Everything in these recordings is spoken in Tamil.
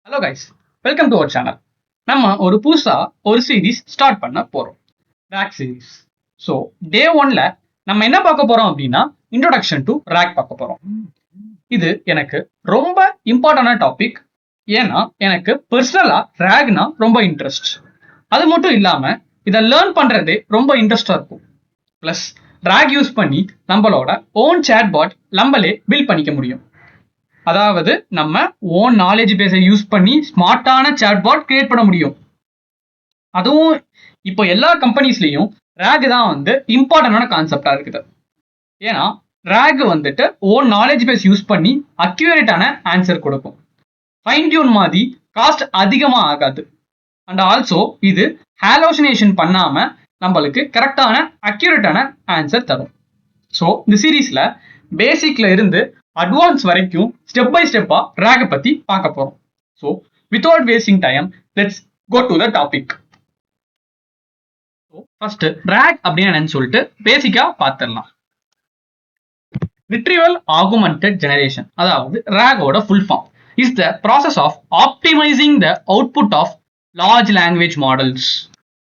Hello guys, welcome to our channel. நம்ம ஒரு புதுசா ஒரு சீரீஸ் ஸ்டார்ட் பண்ண போறோம், ரேக் சீரீஸ். ஸோ டே ஒன்ல நம்ம என்ன பார்க்க போறோம் அப்படின்னா இன்ட்ரோடக்ஷன் டு ரேக் பார்க்க போறோம். இது எனக்கு ரொம்ப இம்பார்ட்டன்டான டாபிக். ஏன்னா எனக்கு பர்சனலா ரேக்னா ரொம்ப இன்ட்ரெஸ்ட். அது மட்டும் இல்லாம இதை லேர்ன் பண்றதே ரொம்ப இன்ட்ரெஸ்டா இருக்கும். பிளஸ் ரேக் யூஸ் பண்ணி நம்மளோட ஓன் சேட் பாட் நம்மளே பில்ட் பண்ணிக்க முடியும். அதாவது நம்ம ஓன் நாலேஜ் பேஸை யூஸ் பண்ணி ஸ்மார்ட்டான சாட்பாட் கிரியேட் பண்ண முடியும். அதுவும் இப்போ எல்லா கம்பெனிஸ்லயும் ரேக் தான் இம்பார்ட்டன்டான கான்செப்டா இருக்குது. ஏன்னா RAG own knowledge base use பண்ணி அக்யூரேட்டான ஆன்சர் கொடுக்கும். ஃபைன் டியூன் மாதிரி காஸ்ட் அதிகமா ஆகாது. அண்ட் ஆல்சோ இது ஹாலோசினேஷன் பண்ணாம நம்மளுக்கு கரெக்டான அக்யூரேட்டான ஆன்சர் தரும். ஸோ இந்த சீரீஸ்ல பேசிக்ல இருந்து அட்வான்ஸ் வரைக்கும் ஸ்டெப் பை ஸ்டெப்பா ரேக் பத்தி பார்க்க போறோம். So without wasting time let's go to the topic. First RAG அப்படின்னு என்னன்னு சொல்லிட்டு பேசிக்கா பார்த்துடலாம். ரிட்ரீவல் ஆகுமெண்டட் ஜெனரேஷன், அதாவது ரேகோட full form is the process of optimising the output of large language models.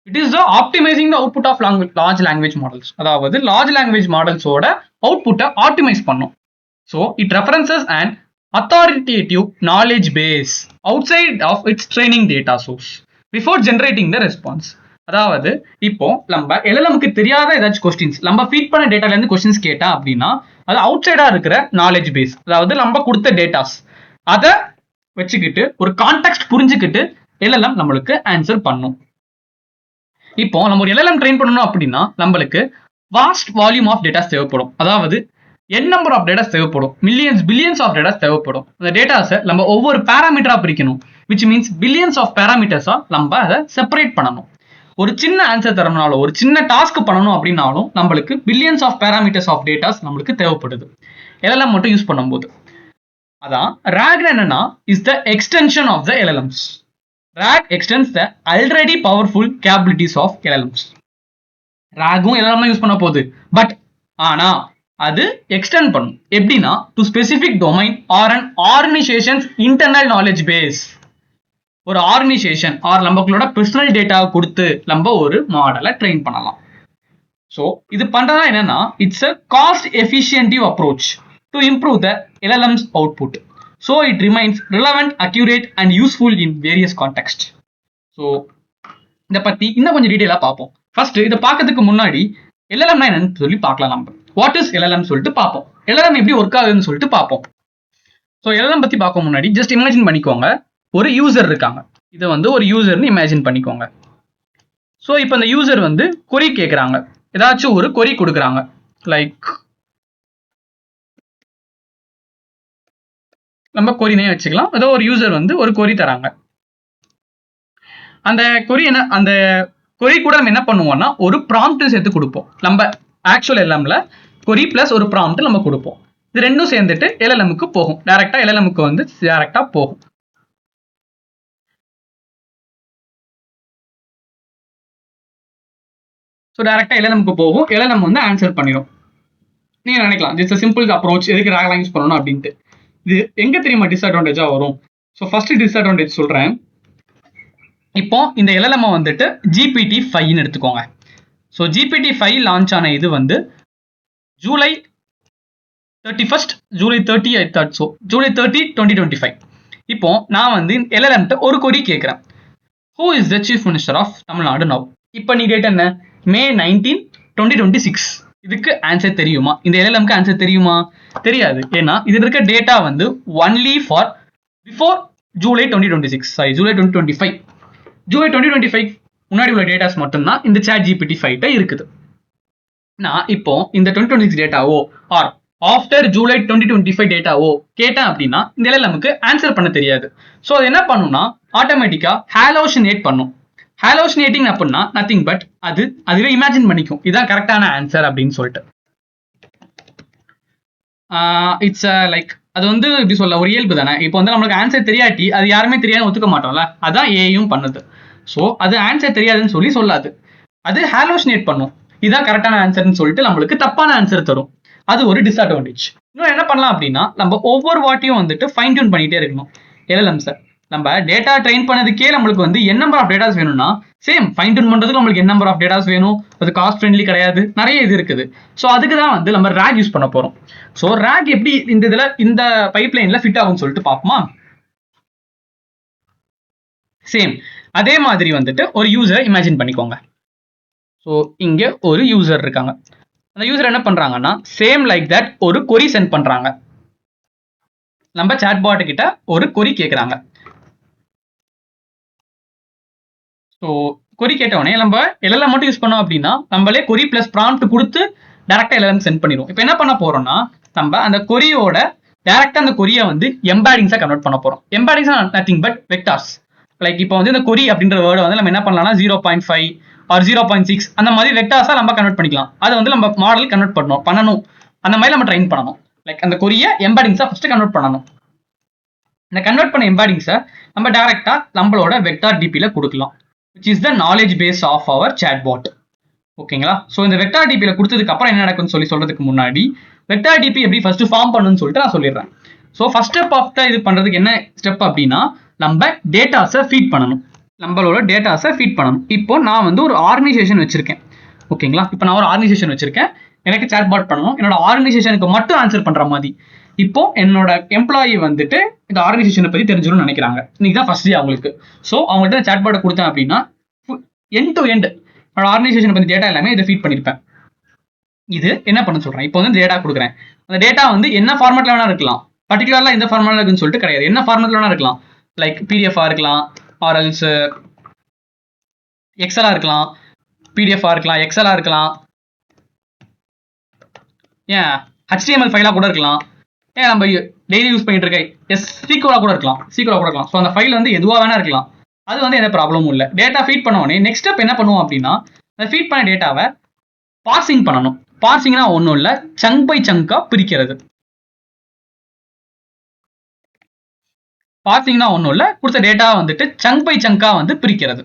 It is the optimising the output of large language models. அதாவது லார்ஜ் லாங்குவேஜ் மாடல்ஸோட அவுட்புட்டை ஆப்டிமைஸ் பண்ணும். So it references an authoritative knowledge base outside of its training data source before generating the response. அதாவது இப்போ நம்ம எல்எல்எம்க்கு தெரியாத ஏதாச்சும் கொஸ்டின்ஸ் நம்ம ஃபீட் பண்ண டேட்டால இருந்து கொஸ்டின்ஸ் கேட்டா அப்படின்னா அது அவுட் சைடா இருக்கிற நாலேஜ் பேஸ், அதாவது நம்ம கொடுத்த டேட்டாஸ் அதை வச்சுக்கிட்டு ஒரு கான்டெக்ட் புரிஞ்சுக்கிட்டு எல்எல்எம் நம்மளுக்கு ஆன்சர் பண்ணும். இப்போ நம்ம ஒரு எல்எல்எம் ட்ரெயின் பண்ணணும் அப்படின்னா நம்மளுக்கு வாஸ்ட் வால்யூம் ஆஃப் டேட்டாஸ் தேவைப்படும். அதாவது n நம்பர் ஆஃப் டேட்டாஸ் தேவைப்படும், மில்லியன்ஸ் பில்லியன்ஸ் ஆஃப் டேட்டாஸ் தேவைப்படும். அந்த டேட்டாஸை நம்ம ஒவ்வொரு பேராமீட்டரா பிரிக்கணும், விச் மீன்ஸ் பில்லியன்ஸ் ஆஃப் பேராமீட்டர்ஸா நம்ம அதை செப்பரேட் பண்ணணும். ஒரு சின்ன ஆன்சர் தரணும்னாலும் ஒரு சின்ன டாஸ்க் பண்ணணும் அப்படின்னாலும் நம்மளுக்கு billions of parameters of datas நம்மளுக்கு தேவைப்படுது எல்எல்எம் மட்டும் யூஸ் பண்ணும்போது. அதான் ரேக் என்னன்னா is the extension of the LLMs. RAG extends the already powerful capabilities of LLMs. ரேக்கும் எல்எல்எம் யூஸ் பண்ண போகுது, பட் ஆனா அது எக்ஸ்டெண்ட் பண்ணும். எப்படின்னா to specific domain or an organisation's internal knowledge base. ஒரு ஆர்கனைசேஷன் ஆர் நம்மளோட பர்சனல் டேட்டா கொடுத்து நம்ம ஒரு மாடலை ட்ரெயின் பண்ணலாம். ஸோ இது பண்றதா என்னன்னா it's a cost efficient approach to improve the LLMs output. So it remains relevant, accurate and useful in various context. So இதை பத்தி இன்னும் கொஞ்சம் டீட்டெயிலா பார்ப்போம். ஃபர்ஸ்ட் இதை பார்க்கறதுக்கு முன்னாடி எல்எல்எம்னா என்னன்னு சொல்லி பார்க்கலாம். நம்ம வாட் இஸ் எல்எல்எம் சொல்லிட்டு பார்ப்போம், எல்எல்எம் எப்படி ஒர்க் ஆகுதுன்னு சொல்லிட்டு பார்ப்போம். ஸோ எல்எல்எம் பத்தி பார்க்க முன்னாடி ஜஸ்ட் இமேஜின் பண்ணிக்கோங்க, ஒரு யூசர் இருக்காங்க. இதை ஒரு யூசர்னு இமேஜின் பண்ணிக்கோங்க. ஸோ இப்போ இந்த யூசர் கொரி கேட்குறாங்க, ஏதாச்சும் ஒரு கொரி கொடுக்குறாங்க. லைக் நம்ம கொரினே வச்சுக்கலாம். ஏதோ ஒரு யூசர் ஒரு கொரி தராங்க. அந்த கொரி அந்த கொரி கூட நம்ம என்ன பண்ணுவோம்னா ஒரு ப்ராம்ப்ட் சேர்த்து கொடுப்போம். நம்ம ஆக்சுவல் எல்எம்ல கொரி பிளஸ் ஒரு ப்ராம்ப்ட் நம்ம கொடுப்போம். இது ரெண்டும் சேர்ந்துட்டு எல்எல்எம்க்கு போகும், டைரக்டா எல்எல்எம்க்கு டைரக்டா போகும். ஸோ டைரக்டா எல்எல்எம்க்கு போகும், எல்எல்எம் ஆன்சர் பண்ணிடும். நீங்க நினைக்கலாம் இட்ஸ் சிம்பிள் அப்ரோச், எதுக்கு ரேக்லாம் யூஸ் பண்ணணும் அப்படின்ட்டு. இது எங்க தெரியுமா டிஸ்அட்வான்டேஜா வரும்? ஸோ ஃபர்ஸ்ட் டிஸ்அட்வான்டேஜ் சொல்றேன். இப்போ இந்த எல்எல்எம் GPT-5 எடுத்துக்கோங்க. ஸோ GPT-5 லான்ச் ஆன இது July 31st, July 30 I thought. So July 30, 2025. இப்போ நான் எல்எல்எம் ஒரு கொரி கேட்கிறேன், who is the chief minister of Tamil Nadu now. இப்போ நீ டேட் என்ன, May 19, 2026. இதுக்கு ஆன்சர் தெரியுமா? இந்த எல்எல்எம்க்கு ஆன்சர் தெரியுமா? தெரியாது. ஏன்னா இதுல இருக்க data only for before July 2026, sorry July 2025. July 2025 முன்னாடி உள்ள டேட்டாஸ் மட்டும்தான் இந்த சாட் GPT-5 இருக்குது. நான் இப்போ இந்த 2026 டேட்டாவோ ஆர் ஆஃப்டர் ஜூலை 2025 டேட்டாவோ கேட்டேன் அப்படின்னா இந்த எல்எல்எம்க்கு ஆன்சர் பண்ண தெரியாது. ஸோ அது என்ன பண்ணும்னா ஆட்டோமேட்டிக்கா ஹாலோசினேட் பண்ணும். ஹாலோசினேட்டிங் அப்படின்னா நத்திங் பட் அதுவே இமேஜின் பண்ணிக்கும் இதான் கரெக்டான ஆன்சர் அப்படின்னு சொல்லிட்டு. இட்ஸ் லைக் அது இப்படி சொல்ல ஒரு இயல்பு தானே. இப்போ நம்மளுக்கு ஆன்சர் தெரியாட்டி அது யாருமே தெரியாது ஒத்துக்க மாட்டோம்ல, அதான் ஏயும் பண்ணுது. ஸோ அது ஆன்சர் தெரியாதுன்னு சொல்லி சொல்லாது, அது ஹாலோசினேட் பண்ணும் இதான் கரெக்டான ஆன்சர்னு சொல்லிட்டு நம்மளுக்கு தப்பான ஆன்சர் தரும். அது ஒரு டிஸ்அட்வான்டேஜ். இன்னும் என்ன பண்ணலாம் அப்படின்னா நம்ம ஒவ்வொரு வாட்டியும் ஃபைன் டியூன் பண்ணிட்டே இருக்கணும் எல்எல்எம்ஸை. நம்ம டேட்டா ட்ரெயின் பண்ணதுக்கே நம்மளுக்கு வந்து n நம்பர் ஆஃப் டேட்டாஸ் வேணும்னா சேம் ஃபைன் டியூன் பண்றதுக்கு நம்மளுக்கு n நம்பர் ஆஃப் டேட்டாஸ் வேணும். அது காஸ்ட் ஃப்ரெண்ட்லி கிடையாது, நிறைய இது இருக்குது. ஸோ அதுக்கு தான் வந்து நம்ம RAG யூஸ் பண்ண போறோம். ஸோ RAG எப்படி இந்த பைப்லைன்ல ஃபிட் ஆகும்னு சொல்லிட்டு பார்ப்போமா? சேம் அதே மாதிரி வந்துட்டு ஒரு யூசர் இமேஜின் பண்ணிக்கோங்க. ஸோ இங்க ஒரு யூசர் இருக்காங்க. அந்த யூசர் என்ன பண்றாங்கன்னா சேம் லைக் தட் ஒரு கொரி சென்ட் பண்றாங்க. நம்ம சாட்பாட் கிட்ட ஒரு கொரி கேட்குறாங்க. ஸோ கொரி கேட்டவொடனே நம்ம LLM மட்டும் யூஸ் பண்ணோம் அப்படின்னா நம்மளே கொரி பிளஸ் ப்ராம்ப்ட் கொடுத்து டேரக்டா LLM சென்ட் பண்ணிடுவோம். இப்போ என்ன பண்ண போறோம்னா நம்ம அந்த கொரியோட டேரக்டா அந்த கொரியை வந்து எம்பாடிங்ஸா கன்வெர்ட் பண்ண போறோம். எம்பாடிங்ஸ் நத்திங் பட் வெக்டார்ஸ். லைக் இப்போ வந்து இந்த கொரி அப்படின்ற வேர்டை வந்து நம்ம என்ன பண்ணலாம்னா 0.5 ஆர் 0.6 அந்த மாதிரி வெக்டார்ஸா நம்ம கன்வெர்ட் பண்ணிக்கலாம். அதை வந்து நம்ம மாடல் கன்வெர்ட் பண்ணணும். அந்த மாதிரி நம்ம ட்ரைன் பண்ணணும். லைக் அந்த கொரியை எம்பாடிங்ஸா ஃபர்ஸ்ட் கன்வெர்ட் பண்ணணும். இந்த கன்வெர்ட் பண்ண எம்பாடிங்ஸை நம்ம டேரக்டா நம்மளோட வெக்டார் டிபில கொடுக்கலாம், which is the knowledge base of our chatbot. ஓகேங்களா? ஸோ இந்த வெக்டார் டிபில கொடுத்ததுக்கு அப்புறம் என்ன நடக்கும்னு சொல்றதுக்கு முன்னாடி வெக்டார் டிபி எப்படி ஃபர்ஸ்ட் ஃபார்ம் பண்ணணும்னு சொல்லிட்டு நான் சொல்லிடுறேன். ஸோ ஃபர்ஸ்ட் ஸ்டெப் ஆஃப் இது பண்றதுக்கு என்ன ஸ்டெப் அப்படின்னா நம்ம டேட்டாஸை ஃபீட் பண்ணணும். நம்மளோட டேட்டாஸை ஃபீட் பண்ணணும். இப்போ நான் வந்து ஒரு ஆர்கனைசேஷன் வச்சிருக்கேன். ஓகேங்களா? இப்போ நான் ஒரு ஆர்கனைசேஷன் வச்சிருக்கேன். எனக்கு சாட்பாட் பண்ணணும். என்னோட ஆர்கனைசேஷனுக்கு மட்டும் ஆன்சர் பண்ற மாதிரி. இப்போ என்னோட எம்ப்ளாயி வந்துட்டு இந்த ஆர்கனைசேஷனை பத்தி தெரிஞ்சிடும்னு நினைக்கிறாங்க. இன்னைக்கு தான் ஃபர்ஸ்ட் டே அவங்களுக்கு. ஸோ அவங்கள்ட்ட சாட்பாட்டை கொடுத்தேன் அப்படின்னா எண்ட் டு எண்ட் என்னோட ஆர்கனைசேஷனை பத்தி டேட்டா எல்லாமே இதை ஃபீட் பண்ணியிருப்பேன். இது என்ன பண்ண சொல்றேன், இப்போ வந்து டேட்டா கொடுக்குறேன். அந்த டேட்டா வந்து என்ன ஃபார்மேட்ல வேணா இருக்கலாம். பர்டிகுலர்லாம் இந்த ஃபார்மேட்ல இருக்குன்னு சொல்லிட்டு கிடையாது. என்ன ஃபார்மேட்ல வேணா இருக்கலாம். லைக் பிடிஎஃப்ஆ இருக்கலாம், ஆர்எல்ஸ் எக்ஸலா இருக்கலாம், பிடிஎஃப்ஆ இருக்கலாம், எக்ஸலா இருக்கலாம், ஏன் HTML ஃபைலா கூட இருக்கலாம், ஏன் நம்ம டெய்லி யூஸ் பண்ணிட்டு இருக்க சீக்வலா கூட இருக்கலாம், ஸோ அந்த ஃபைல் வந்து எதுவாக வேணா இருக்கலாம். அது வந்து எந்த ப்ராப்ளமும் இல்லை. டேட்டா ஃபீட் பண்ண உடனே நெக்ஸ்ட் ஸ்டெப் என்ன பண்ணுவோம் அப்படின்னா அந்த ஃபீட் பண்ண டேட்டாவை பார்சிங் பண்ணணும். பார்சிங்னா ஒன்றும் இல்லை, சங்க் பை சங்கா பிரிக்கிறது. பார்சிங்னா ஒன்றும் இல்லை, கொடுத்த டேட்டா வந்துட்டு சங்க் பை சங்கா வந்து பிரிக்கிறது.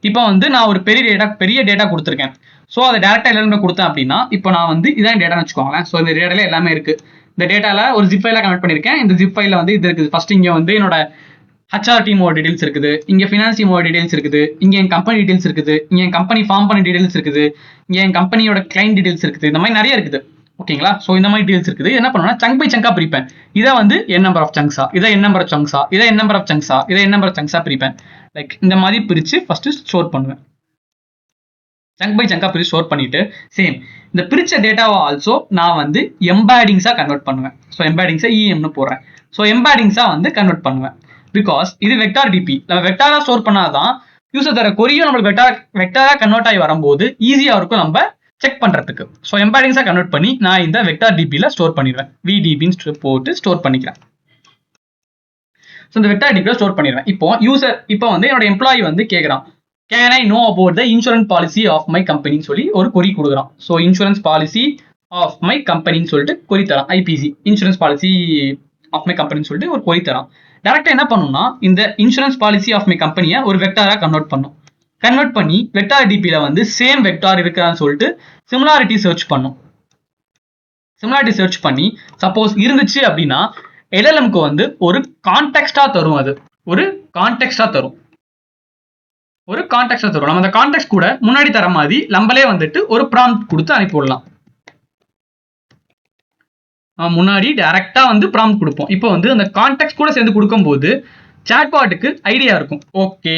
இப்போ வந்து நான் ஒரு பெரிய டேட்டா கொடுத்துருக்கேன். ஸோ அதை டேரக்டா எல்லாருமே கொடுத்தேன் அப்படின்னா இப்போ நான் வந்து இதான் டேட்டான்னு வச்சுக்கோங்களேன். ஸோ இந்த டேட்டால எல்லாமே இருக்கு. இந்த டேட்டால ஒரு ஜிப் ஃபைல கனெக்ட் பண்ணியிருக்கேன். இந்த ஜிப் ஃபைல வந்து இது இருக்குது. ஃபர்ஸ்ட் இங்கே வந்து என்னோட HR டீமோட டீடைல்ஸ் இருக்குது, இங்கே ஃபினான்ஸ் டீமோட டீடைல்ஸ் இருக்குது, இங்கே என் கம்பெனி டீடைல்ஸ் இருக்குது, இங்கே என் கம்பெனி ஃபார்ம் பண்ண டீடைல்ஸ் இருக்குது, இங்கே என் கம்பெனியோட கிளைண்ட் டீடைல்ஸ் இருக்குது. இந்த மாதிரி நிறைய இருக்குது. ஓகேங்களா? ஸோ இந்த மாதிரி டீடைல்ஸ் இருக்குது. என்ன பண்ணுவேன்னா சங்க் பை சங்கா பிரிப்பேன். இதை வந்து என் நம்பர் ஆஃப் சங்க்ஸா, இதை என் நம்பர் ஆஃப் சங்க்ஸா, இதை என் நம்பர் ஆஃப் சங்க்ஸா, இதை என் நம்பர் ஆஃப் சங்க்ஸா பிரிப்பேன். லைக் இந்த மாதிரி பிரிச்சு ஃபர்ஸ்ட் ஸ்டோர் பண்ணுவேன். சங்க் பை சங்கா பிரிச்சு ஸ்டோர் பண்ணிட்டு சேம் இந்த பிரிச்ச டேட்டாவை ஆல்சோ நான் வந்து எம்பாடிங்ஸா கன்வெர்ட் பண்ணுவேன். ஸோ எம்பாடிங்ஸா EMனு போடுறேன். ஸோ எம்பாடிங்ஸா வந்து கன்வெர்ட் பண்ணுவேன். பிகாஸ் இது வெக்டார் டிபி. நம்ம வெக்டாரா ஸ்டோர் பண்ணாதான் யூசர் தர கொரியும் நம்மளுக்கு வெக்டாரா கன்வெர்ட் ஆகி வரும்போது ஈஸியா இருக்கும் நம்ம செக் பண்றதுக்கு. ஸோ எம்பாடிங்ஸா கன்வெர்ட் பண்ணி நான் இந்த வெக்டார் டிபில ஸ்டோர் பண்ணிடுவேன். VDBன்னு போட்டு ஸ்டோர் பண்ணிக்கிறேன். ஸோ இந்த வெக்டார் டிபில ஸ்டோர் பண்ணிடுவேன். இப்போ வந்து என்னோட எம்ப்ளாயி வந்து கேட்குறான், can I know about the insurance policy of my கம்பெனின்னு சொல்லி ஒரு கொரி கொடுக்குறான். So insurance policy of my கம்பெனின்னு சொல்லிட்டு கொரி தரான். IPC insurance policy of my கம்பெனின்னு சொல்லிட்டு ஒரு கொரி தரான். டேரக்டா என்ன பண்ணும்னா இந்த இன்சூரன்ஸ் பாலிசி ஆஃப் மை கம்பெனியை ஒரு வெக்டாரா கன்வெர்ட் பண்ணும். கன்வெர்ட் பண்ணி வெக்டார் டிபில வந்து சேம் வெக்டார் இருக்கான்னு சொல்லிட்டு சிமிலாரிட்டி சர்ச் பண்ணும். சிமிலாரிட்டி சர்ச் பண்ணி சப்போஸ் இருந்துச்சு அப்படின்னா LLMக்கு வந்து ஒரு கான்டெக்ஸ்டா தரும். அது ஒரு கான்டெக்ஸ்டா தரும். நம்ம அந்த கான்டெக்ஸ்ட் கூட முன்னாடி தர மாதிரி நம்மளே வந்துட்டு ஒரு ப்ராம்ப்ட் கொடுத்து அனுப்பிவிடலாம். முன்னாடி டைரக்டா வந்து ப்ராம்ப்ட் கொடுப்போம். இப்போ வந்து அந்த கான்டெக்ஸ்ட் கூட சேர்ந்து கொடுக்கும்போது சாட்பாட்டுக்கு ஐடியா இருக்கும். ஓகே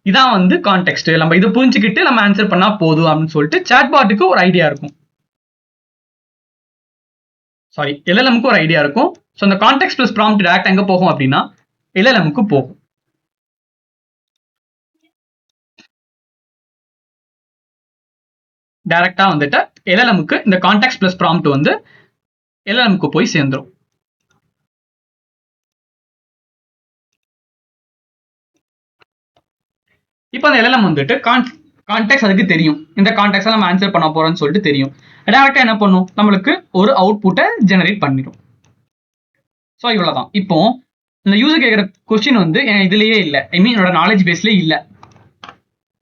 இதான் வந்து கான்டெக்ஸ்ட், நம்ம இதை புரிஞ்சுக்கிட்டு நம்ம ஆன்சர் பண்ணா போதும் அப்படின்னு சொல்லிட்டு சாட்பாட்டுக்கு ஒரு ஐடியா இருக்கும். சாரி LLMக்கு ஒரு ஐடியா இருக்கும். ஸோ அந்த கான்டெக்ஸ்ட் பிளஸ் ப்ராம்ப்ட் டைரக்டா எங்க போகும் அப்படின்னா LLMக்கு போகும். டைரக்டா வந்துட்டு LLMக்கு இந்த கான்டெக்ஸ்ட் பிளஸ் ப்ராம்ப்ட் வந்து LLMக்கு போய் சேர்ந்துரும். இப்போ அந்த LLM வந்துட்டு கான்டெக்ஸ்ட் அதுக்கு தெரியும். இந்த கான்டெக்ஸ்ட் நம்ம ஆன்சர் பண்ண போறோம்னு சொல்லிட்டு தெரியும். டைரக்டா என்ன பண்ணும், நம்மளுக்கு ஒரு அவுட்புட்டை ஜெனரேட் பண்ணிடும். ஸோ இவ்வளவுதான். இப்போ இந்த யூசர் கேட்குற கொஸ்டின் வந்து இதுலயே இல்லை, ஐ மீன் என்னோட நாலேஜ் பேஸ்லயே இல்லை.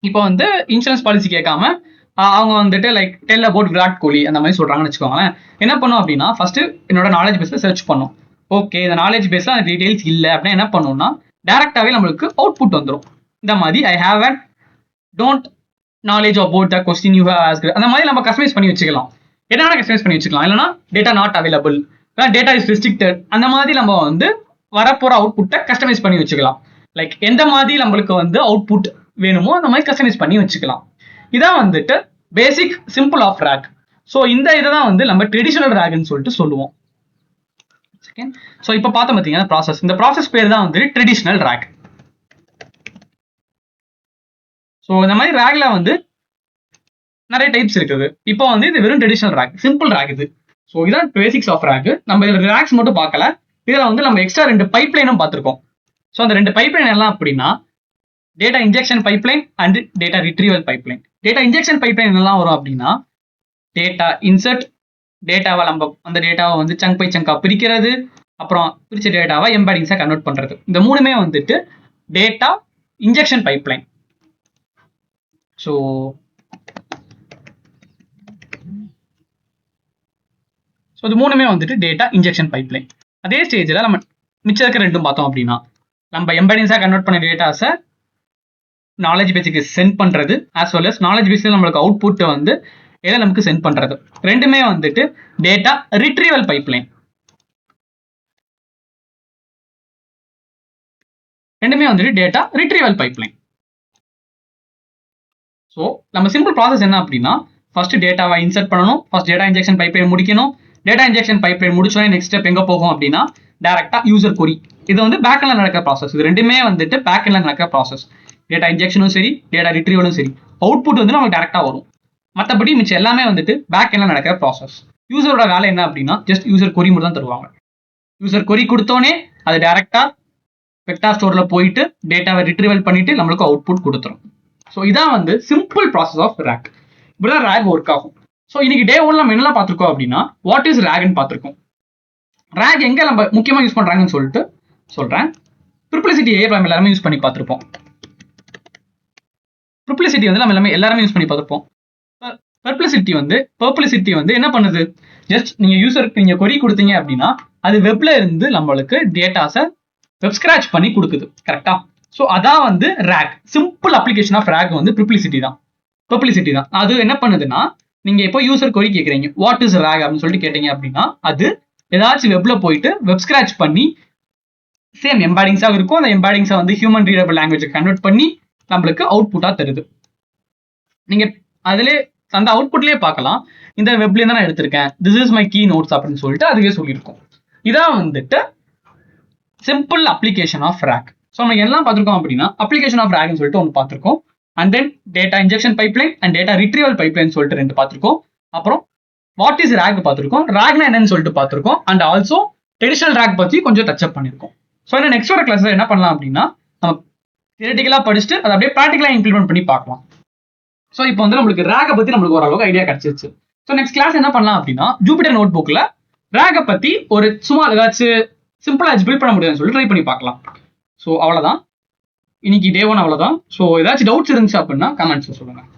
இப்போ வந்து இன்சூரன்ஸ் பாலிசி கேட்காம அவங்க வந்துட்டு like tell about Virat Kohli அந்த மாதிரி சொல்றாங்கன்னு வச்சுக்கோங்களேன். என்ன பண்ணும் அப்படின்னா ஃபர்ஸ்ட் என்னோட நாலேஜ் பேஸ்ல சர்ச் பண்ணும். ஓகே இந்த நாலேஜ் பேஸ்ல அந்த டீடைல்ஸ் இல்லை அப்படின்னா என்ன பண்ணும்னா டைரக்டாவே நம்மளுக்கு அவுட்புட் வந்துடும். இந்த மாதிரி I have and don't knowledge about the question you have asked, அந்த மாதிரி நம்ம கஸ்டமைஸ் பண்ணி வச்சுக்கலாம். என்னென்ன கஸ்டமைஸ் பண்ணி வச்சுக்கலாம், இல்லைனா data not available, data is restricted, அந்த மாதிரி நம்ம வந்து வரப்போற அவுட்புட்டை கஸ்டமைஸ் பண்ணி வச்சுக்கலாம். லைக் எந்த மாதிரி நம்மளுக்கு வந்து அவுட்புட் வேணுமோ அந்த மாதிரி கஸ்டமைஸ் பண்ணி வச்சுக்கலாம். இதான் வந்துட்டு basic simple of RAG. So இந்த இதை தான் வந்து நம்ம ட்ரெடிஷனல் ரேக்னு சொல்லிட்டு சொல்லுவோம். ஸோ இப்போ பார்த்தோம் பார்த்தீங்கன்னா ப்ராசஸ், இந்த ப்ராசஸ் பேர் தான் வந்து ட்ரெடிஷனல் ரேக். ஸோ இந்த மாதிரி ரேக்ல வந்து நிறைய டைப்ஸ் இருக்குது. இப்போ வந்து இது வெறும் ட்ரெடிஷனல் ரேக், சிம்பிள் ரேக் இது. ஸோ இதான் பேசிக்ஸ் ஆஃப் ரேக். நம்ம இதில் ரேக்ஸ் மட்டும் பார்க்கல, இதில் வந்து நம்ம எக்ஸ்ட்ரா 2 பைப்லைனும் பார்த்துருக்கோம். ஸோ அந்த 2 பைப்லைன் எல்லாம் அப்படின்னா data injection pipeline and data retrieval pipeline. Data injection pipeline என்னெல்லாம் வரும் அப்படின்னா டேட்டா இன்சர்ட், டேட்டாவை நம்ம அந்த டேட்டாவை வந்து சங்க் பை சங்கா பிரிக்கிறது, அப்புறம் பிரிச்ச டேட்டாவை எம்பெடிங்ஸாக கன்வெர்ட் பண்ணுறது. இந்த 3மே வந்துட்டு டேட்டா இன்ஜெக்ஷன் பைப்லைன். ஸோ இது 3மே வந்துட்டு டேட்டா இன்ஜெக்ஷன் பைப்லைன். அதே ஸ்டேஜில் நம்ம மிச்சம் இருக்க 2 பார்த்தோம் அப்படின்னா நம்ம எம்பெடிங்ஸாக கன்வெர்ட் பண்ண டேட்டாஸை நாலேஜ் பேஸுக்கு சென்ட் பண்ணுறது, ஆஸ் வெல் அஸ் நாலேஜ் பேஸில் நம்மளுக்கு அவுட்புட் வந்து எதை நமக்கு சென்ட் பண்ணுறது. 2மே வந்துட்டு டேட்டா ரிட்ரீவல் பைப்லைன். 2மே வந்துட்டு டேட்டா ரிட்ரீவல் பைப்லைன். ஸோ நம்ம சிம்பிள் ப்ராசஸ் என்ன அப்படின்னா ஃபர்ஸ்ட் டேட்டாவை இன்சர்ட் பண்ணணும், ஃபர்ஸ்ட் டேட்டா இன்ஜெக்ஷன் பைப்லைன் முடிக்கணும். டேட்டா இன்ஜெக்ஷன் பைப்லைன் முடிச்சோடனே நெக்ஸ்ட் ஸ்டெப் எங்கே போகும் அப்படின்னா டேரக்டா யூசர் கொரி. இது வந்து பேக்எண்ட்ல நடக்கிற ப்ராசஸ். இது 2மே வந்துட்டு பேக்எண்ட்ல நடக்கிற ப்ராசஸ். டேட்டா இன்ஜெக்ஷனும் சரி, டேட்டா ரிட்ரீவலும் சரி, அவுட்புட் வந்து நமக்கு டேரக்டா வரும். மற்றபடி மிச்சம் எல்லாமே வந்துட்டு பேக்எண்ட்ல நடக்கிற ப்ராசஸ். யூசரோட வேலை என்ன அப்படின்னா ஜஸ்ட் யூசர் கொரி மட்டும் தான் தருவாங்க. யூசர் கொரி கொடுத்தோன்னே அது டேரக்டா வெக்டார் ஸ்டோர்ல போயிட்டு டேட்டாவை ரிட்ரீவல் பண்ணிட்டு நம்மளுக்கு அவுட்புட் கொடுத்துரும். ஸோ இதான் வந்து சிம்பிள் ப்ராசஸ் ஆஃப் ரேக். இப்படிதான் ரேக் ஒர்க் ஆகும். ஸோ இன்னைக்கு டே 1 நம்ம என்னெல்லாம் பார்த்துருக்கோம் அப்படின்னா வாட் இஸ் ரேக்னு பார்த்துருக்கோம். ரேக் எங்க நம்ம முக்கியமாக யூஸ் பண்றாங்கன்னு சொல்லிட்டு சொல்றேன். ட்ரிப்ளிசிட்டி நம்ம எல்லாருமே யூஸ் பண்ணி பார்த்துருப்போம். ட்ரிப்ளிசிட்டி வந்து நம்ம எல்லாருமே யூஸ் பண்ணி பார்த்துருப்போம். பர்ப்ளிசிட்டி வந்து என்ன பண்ணுது, ஜஸ்ட் நீங்க யூசருக்கு நீங்க கொரி கொடுத்தீங்க அப்படின்னா அது வெப்ல இருந்து நம்மளுக்கு டேட்டாஸை வெப் ஸ்கிராச் பண்ணி கொடுக்குது. கரெக்டா? ஸோ அதான் வந்து RAG. Simple application of RAG வந்து பர்ப்ளிசிட்டி தான். அது என்ன பண்ணுதுன்னா நீங்க இப்போ யூசர் கொரி கேட்குறீங்க வாட் இஸ் ரேக் அப்படின்னு சொல்லிட்டு கேட்டீங்க அப்படின்னா அது ஏதாச்சும் வெப்ல போயிட்டு வெப் ஸ்கிராச் பண்ணி சேம் எம்பாடிங்ஸாக இருக்கும். அந்த எம்பாடிங்ஸை வந்து ஹியூமன் ரீடபிள் லாங்குவேஜ் கன்வெர்ட் பண்ணி நம்மளுக்கு அவுட்புட்டா தருது. நீங்க அதிலே அந்த அவுட்புட்லேயே பார்க்கலாம், இந்த வெப்லேயே தான் நான் எடுத்திருக்கேன், this is my key notes அப்படின்னு சொல்லிட்டு அதுவே சொல்லியிருக்கோம். இதான் வந்துட்டு simple application of RAG. So நம்ம எல்லாம் பார்த்துருக்கோம் அப்படின்னா அப்ளிகேஷன் ஆஃப் ரேக்னு சொல்லிட்டு ஒன்று பார்த்துருக்கோம். And then data injection pipeline and data retrieval pipeline சொல்லிட்டு 2 பார்த்துருக்கோம். அப்புறம் வாட் இஸ் ரேக் பார்த்துருக்கோம், ரேக்னா என்னன்னு சொல்லிட்டு பார்த்துருக்கோம். அண்ட் ஆல்சோ ட்ரெடிஷனல் ரேக் பற்றி கொஞ்சம் டச் அப் பண்ணியிருக்கோம். ஸோ இந்த நெக்ஸ்ட் ஒரு கிளாஸில் என்ன பண்ணலாம் அப்படின்னா நம்ம தியரிட்டிக்கலாக படிச்சுட்டு அதை அப்படியே ப்ராக்டிக்கலாக இம்ப்ளிமெண்ட் பண்ணி பார்க்கலாம். ஸோ இப்போ வந்து நம்மளுக்கு ரேக்கை பற்றி நம்மளுக்கு ஓரளவுக்கு ஐடியா கிடைச்சிருச்சு. ஸோ நெக்ஸ்ட் கிளாஸ் என்ன பண்ணலாம் அப்படின்னா ஜூபிட்டர் நோட் புக்கில் ரேக்கை பற்றி ஒரு சும்மா ஏதாச்சும் சிம்பிளாக பில்ட் பண்ண முடியாதுன்னு சொல்லி ட்ரை பண்ணி பார்க்கலாம். ஸோ அவ்வளோதான் இன்னைக்கு டே 1 அவ்வளோதான். ஸோ ஏதாச்சும் டவுட்ஸ் இருந்துச்சு அப்படின்னா கமெண்ட்ஸ் சொல்லுங்கள்.